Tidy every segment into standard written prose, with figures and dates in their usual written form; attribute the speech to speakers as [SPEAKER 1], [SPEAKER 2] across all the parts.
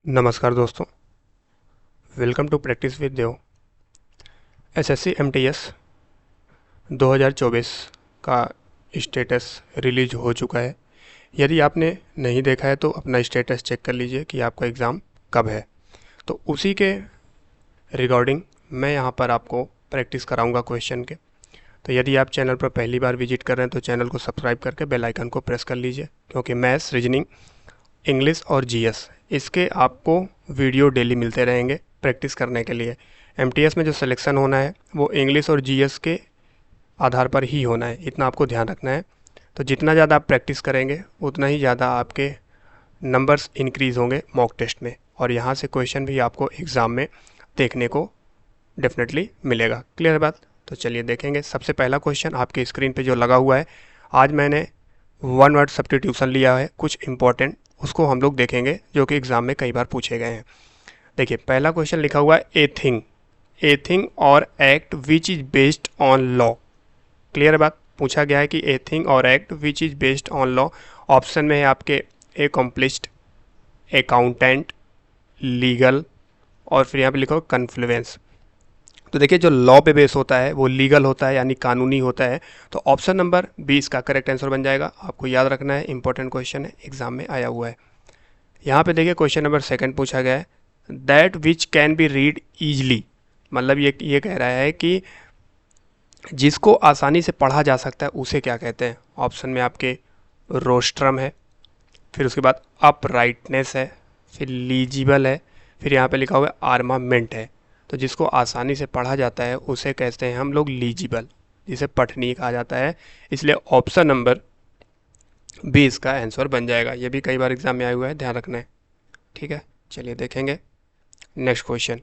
[SPEAKER 1] नमस्कार दोस्तों, welcome to practice with Dev. SSC MTS 2024 का स्टेटस रिलीज हो चुका है। यदि आपने नहीं देखा है तो अपना स्टेटस चेक कर लीजिए कि आपका एग्ज़ाम कब है। तो उसी के रिगार्डिंग मैं यहाँ पर आपको प्रैक्टिस कराऊंगा क्वेश्चन के। तो यदि आप चैनल पर पहली बार विजिट कर रहे हैं तो चैनल को सब्सक्राइब करके बेल आइकन को प्रेस कर लीजिए, क्योंकि मैथ्स, रीजनिंग, इंग्लिश और जीएस इसके आपको वीडियो डेली मिलते रहेंगे प्रैक्टिस करने के लिए। एमटीएस में जो सिलेक्शन होना है वो इंग्लिश और जीएस के आधार पर ही होना है, इतना आपको ध्यान रखना है। तो जितना ज़्यादा आप प्रैक्टिस करेंगे उतना ही ज़्यादा आपके नंबर्स इंक्रीज़ होंगे मॉक टेस्ट में, और यहाँ से क्वेश्चन भी आपको एग्ज़ाम में देखने को डेफिनेटली मिलेगा। क्लियर बात? तो चलिए देखेंगे। सबसे पहला क्वेश्चन आपके स्क्रीन पे जो लगा हुआ है, आज मैंने वन वर्ड सब्स्टिट्यूशन लिया है, कुछ इंपॉर्टेंट उसको हम लोग देखेंगे जो कि एग्ज़ाम में कई बार पूछे गए हैं। देखिए, पहला क्वेश्चन लिखा हुआ है ए थिंग और act which is based on law. Clear बात? पूछा गया है कि ए थिंग और act which is based on law. Option में है आपके एकम्प्लिस्ड, अकाउंटेंट, लीगल, और फिर यहाँ पे लिखा हुआ कन्फ्लुएंस। तो देखिए, जो लॉ पे बेस होता है वो लीगल होता है, यानी कानूनी होता है। तो ऑप्शन नंबर 20 का करेक्ट आंसर बन जाएगा। आपको याद रखना है, इंपॉर्टेंट क्वेश्चन है, एग्जाम में आया हुआ है। यहाँ पे देखिए, क्वेश्चन नंबर सेकंड पूछा गया है, that which can be read easily. मतलब ये कह रहा है कि जिसको आसानी से पढ़ा जा सकता है उसे क्या कहते हैं। ऑप्शन में आपके रोस्ट्रम है, फिर उसके बाद अपराइटनेस है, फिर लीजिबल है, फिर यहाँ पे लिखा हुआ है आर्मामेंट है। तो जिसको आसानी से पढ़ा जाता है उसे कहते हैं हम लोग लीजिबल, जिसे पठनीय कहा जाता है। इसलिए ऑप्शन नंबर 20 का आंसर बन जाएगा। ये भी कई बार एग्जाम में आया हुआ है, ध्यान रखना है। ठीक है, चलिए देखेंगे नेक्स्ट क्वेश्चन।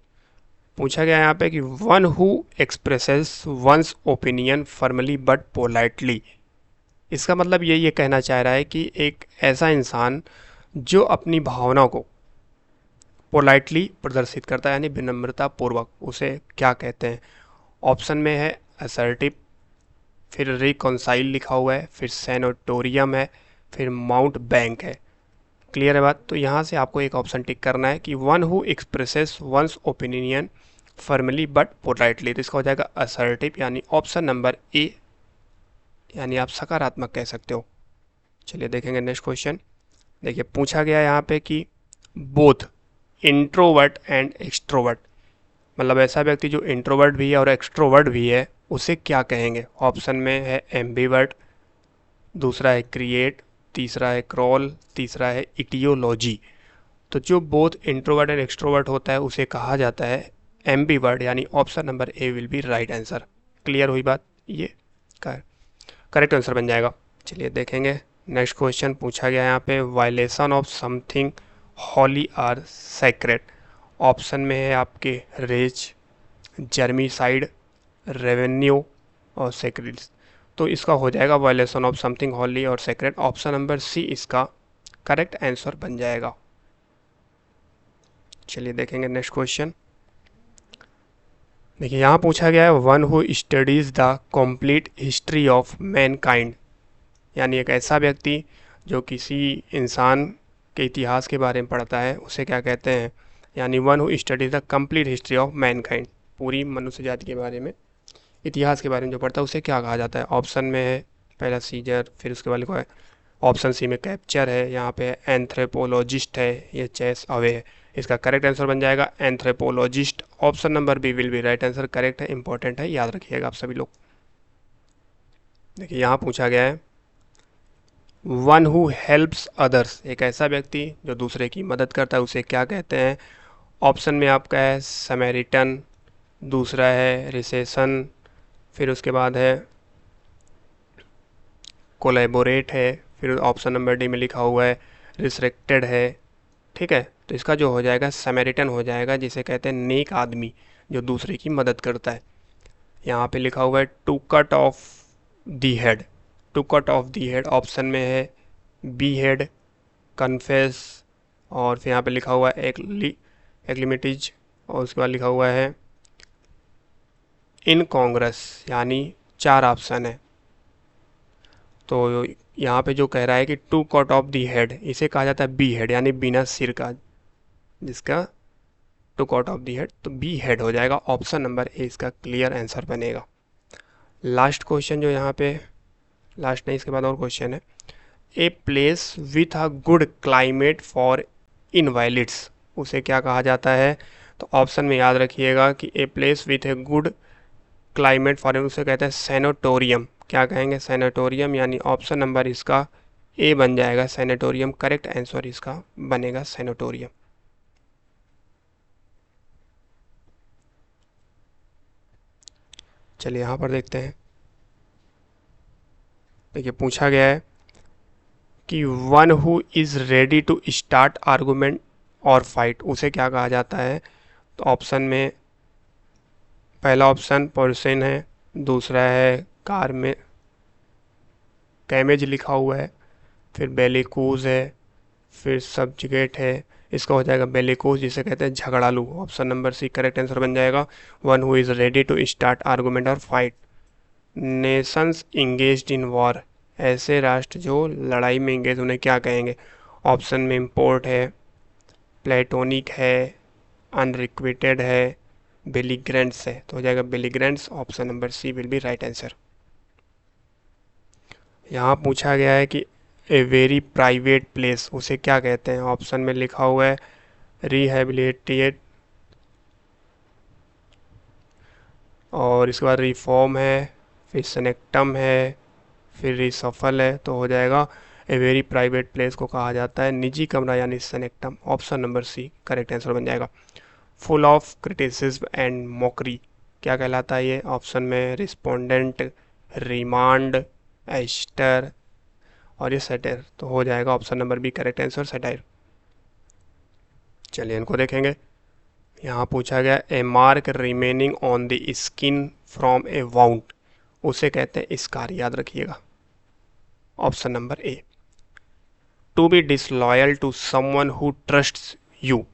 [SPEAKER 1] पूछा गया है यहाँ पे कि one who expresses once opinion formally but politely. इसका मतलब ये कहना चाह रहा है कि एक ऐसा इंसान जो अपनी भावनाओं को पोलाइटली प्रदर्शित करता है, यानी विनम्रता पूर्वक, उसे क्या कहते हैं। ऑप्शन में है असर्टिव, फिर रिकॉन्साइल लिखा हुआ है, फिर सेनेटोरियम है, फिर माउंट बैंक है। क्लियर है बात? तो यहाँ से आपको एक ऑप्शन टिक करना है कि one who expresses once opinion formally but politely. तो इसका हो जाएगा असर्टिव, यानी ऑप्शन नंबर ए, यानी आप सकारात्मक कह सकते हो। चलिए देखेंगे नेक्स्ट क्वेश्चन। देखिए, पूछा गया यहाँ पे कि बोथ इंट्रोवर्ट एंड एक्सट्रोवर्ट, मतलब ऐसा व्यक्ति जो इंट्रोवर्ट भी है और एक्सट्रोवर्ट भी है, उसे क्या कहेंगे। ऑप्शन में है एम्बीवर्ट, दूसरा है क्रिएट, तीसरा है क्रॉल, तीसरा है इटियोलॉजी। तो जो बोथ इंट्रोवर्ट एंड एक्सट्रोवर्ट होता है उसे कहा जाता है एम्बीवर्ट, यानी option number A will be right answer. Clear हुई बात? ये करेक्ट आंसर बन जाएगा। चलिए देखेंगे नेक्स्ट क्वेश्चन। पूछा गया यहाँ पे violation of something holy or sacred. Option में है आपके रेज, जर्मीसाइड, रेवेन्यू और सेक्रेट्स। तो इसका हो जाएगा वायलेशन ऑफ समथिंग हॉली और सेक्रेट। ऑप्शन नंबर सी इसका करेक्ट आंसर बन जाएगा। चलिए देखेंगे नेक्स्ट क्वेश्चन। देखिए, यहाँ पूछा गया है one who studies the complete history of Mankind, यानी एक ऐसा व्यक्ति जो किसी इंसान के इतिहास के बारे में पढ़ता है उसे क्या कहते हैं। यानी one who studies the complete history of Mankind, पूरी मनुष्य जाति के बारे में, इतिहास के बारे में जो पढ़ता है उसे क्या कहा जाता है। ऑप्शन में है पहला सीजर, फिर उसके बाद लिखा है ऑप्शन सी में कैप्चर है, यहाँ पे एंथ्रोपोलॉजिस्ट है, ये चेस अवे है। इसका करेक्ट आंसर बन जाएगा anthropologist. Option number B will be right answer, correct है, इंपॉर्टेंट है, याद रखिएगा आप सभी लोग। देखिए, यहाँ पूछा गया है वन हु हेल्प्स अदर्स, एक ऐसा व्यक्ति जो दूसरे की मदद करता है उसे क्या कहते हैं। ऑप्शन में आपका है समैरिटन, दूसरा है रिसेशन, फिर उसके बाद है कोलैबोरेट है, फिर ऑप्शन नंबर डी में लिखा हुआ है रिस्ट्रिक्टेड है। ठीक है, तो इसका जो हो जाएगा समैरिटन हो जाएगा, जिसे कहते हैं नेक आदमी जो दूसरे की मदद करता है। यहाँ पे लिखा हुआ है to cut off the head, to cut off the head. Option में है बी हेड, कन्फेस, और फिर यहाँ पे लिखा हुआ है एक्लिमिटीज, और उसके बाद लिखा हुआ है इन कांग्रेस, यानी 4 ऑप्शन है। तो यहाँ पे जो कह रहा है कि to cut off the head, इसे कहा जाता है बी हेड, यानी बिना सिर का। जिसका took out of the head, तो बी हेड हो जाएगा। ऑप्शन नंबर ए इसका क्लियर आंसर बनेगा। लास्ट क्वेश्चन जो यहाँ पे, लास्ट नहीं इसके बाद और क्वेश्चन है, a place with a good climate for invalids, उसे क्या कहा जाता है? तो ऑप्शन में याद रखिएगा कि ए place with a good climate for, उसे कहते हैं सैनिटोरियम। क्या कहेंगे? सैनिटोरियम, यानी ऑप्शन नंबर इसका ए बन जाएगा, सैनिटोरियम। करेक्ट आंसर इसका बनेगा सैनिटोरियम। चलिए यहाँ पर देखते हैं। देखिए पूछा गया है कि one who is ready to start argument और फाइट, उसे क्या कहा जाता है? तो ऑप्शन में पहला ऑप्शन पर्सन है, दूसरा है कार में कैमेज लिखा हुआ है, फिर बेलिकूज है, फिर सब्जुगेट है। इसका हो जाएगा बेलिकूज, जिसे कहते हैं झगड़ालू। Option number C correct answer बन जाएगा। One who is ready to start argument और fight. Nations engaged in war, ऐसे राष्ट्र जो लड़ाई में इंगेज, उन्हें क्या कहेंगे? ऑप्शन में इम्पोर्ट है, प्लेटोनिक है, अनरिक्विटेड है, बेलिग्रेंट्स है। तो हो जाएगा belligerents. Option number C will be right answer. यहाँ पूछा गया है कि ए वेरी प्राइवेट प्लेस, उसे क्या कहते हैं? ऑप्शन में लिखा हुआ है रिहेबिलिटेट, और इसके बाद रिफॉर्म है, फिर सनेक्टम है, फिर रिसफल है। तो हो जाएगा ए वेरी प्राइवेट प्लेस को कहा जाता है निजी कमरा, यानी sanctum. Option number C correct answer बन जाएगा। Full of criticism and mockery, क्या कहलाता है ये? ऑप्शन में रिस्पोंडेंट, रिमांड, एस्टर और ये सेटायर। तो हो जाएगा option number B correct answer, satire. चलिए इनको देखेंगे। यहाँ पूछा गया a mark remaining on the skin from a wound, उसे कहते हैं स्कार। याद रखिएगा option number A. To be disloyal to someone who trusts you,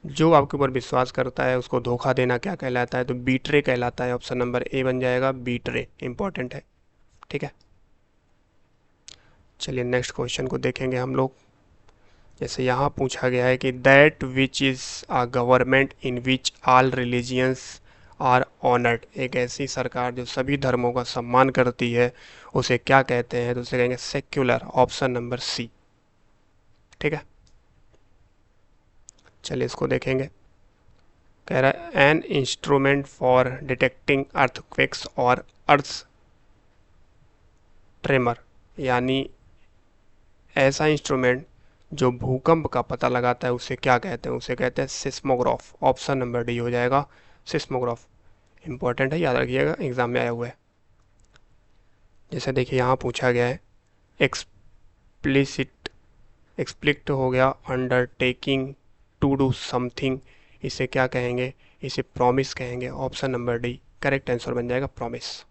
[SPEAKER 1] जो आपके ऊपर विश्वास करता है उसको धोखा देना क्या कहलाता है? तो बीट्रे कहलाता है। ऑप्शन नंबर ए बन जाएगा, बीट्रे। इंपॉर्टेंट है, ठीक है। चलिए नेक्स्ट क्वेश्चन को देखेंगे हम लोग। जैसे यहाँ पूछा गया है कि that which is a government in which all religions are honoured, एक ऐसी सरकार जो सभी धर्मों का सम्मान करती है, उसे क्या कहते हैं? तो उसे कहेंगे सेक्युलर। ऑप्शन नंबर सी, ठीक है। चलिए इसको देखेंगे। कह रहा है an instrument for detecting earthquakes और अर्थ ट्रेमर, यानी ऐसा इंस्ट्रूमेंट जो भूकंप का पता लगाता है, उसे क्या कहते हैं? उसे कहते हैं सिस्मोग्राफ। ऑप्शन नंबर डी हो जाएगा, सिस्मोग्राफ। इंपॉर्टेंट है, याद रखिएगा, एग्जाम में आया हुआ है। जैसे देखिए यहाँ पूछा गया है एक्सप्लिक्ट हो गया अंडरटेकिंग टू डू समथिंग, इसे क्या कहेंगे? इसे प्रॉमिस कहेंगे। Option number D correct answer बन जाएगा, प्रॉमिस।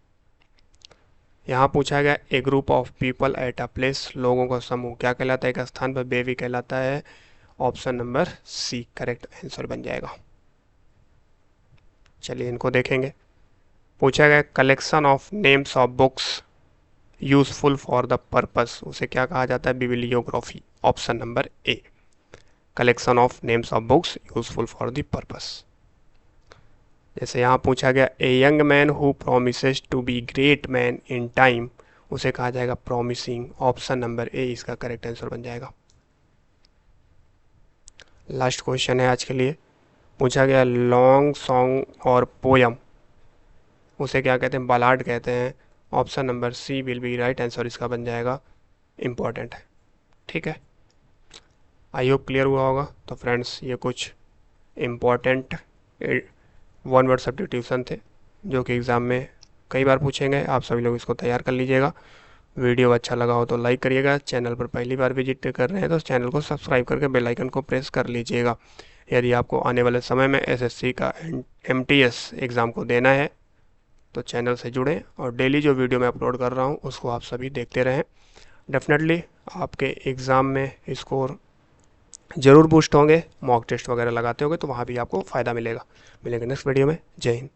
[SPEAKER 1] यहाँ पूछा गया a group of people at a place, लोगों का समूह क्या कहलाता है एक स्थान पर? बेबी कहलाता है। Option number C correct answer बन जाएगा। चलिए इनको देखेंगे। पूछा गया collection of names of books useful for the purpose, उसे क्या कहा जाता है? Bibliography. Option number A collection of names of books useful for the purpose. जैसे यहाँ पूछा गया a young man who promises to be great man in time, उसे कहा जाएगा प्रॉमिसिंग। ऑप्शन नंबर ए इसका करेक्ट आंसर बन जाएगा। लास्ट क्वेश्चन है आज के लिए। पूछा गया लॉन्ग सॉन्ग और पोयम, उसे क्या कहते हैं? बालाड कहते हैं। Option number C will be right answer, इसका बन जाएगा। इम्पॉर्टेंट है, ठीक है। आई होप क्लियर हुआ होगा। तो फ्रेंड्स ये कुछ इम्पॉर्टेंट वन वर्ड सब्स्टिट्यूशन थे जो कि एग्ज़ाम में कई बार पूछेंगे। आप सभी लोग इसको तैयार कर लीजिएगा। वीडियो अच्छा लगा हो तो लाइक करिएगा। चैनल पर पहली बार विजिट कर रहे हैं तो चैनल को सब्सक्राइब करके बेल आइकन को प्रेस कर लीजिएगा। यदि आपको आने वाले समय में एसएससी का MTS एग्ज़ाम को देना है तो चैनल से जुड़ें और डेली जो वीडियो मैं अपलोड कर रहा हूँ उसको आप सभी देखते रहें। डेफिनेटली आपके एग्ज़ाम में स्कोर ज़रूर बूस्ट होंगे। मॉक टेस्ट वगैरह लगाते होंगे तो वहाँ भी आपको फ़ायदा मिलेगा। मिलेंगे नेक्स्ट वीडियो में। जय हिंद।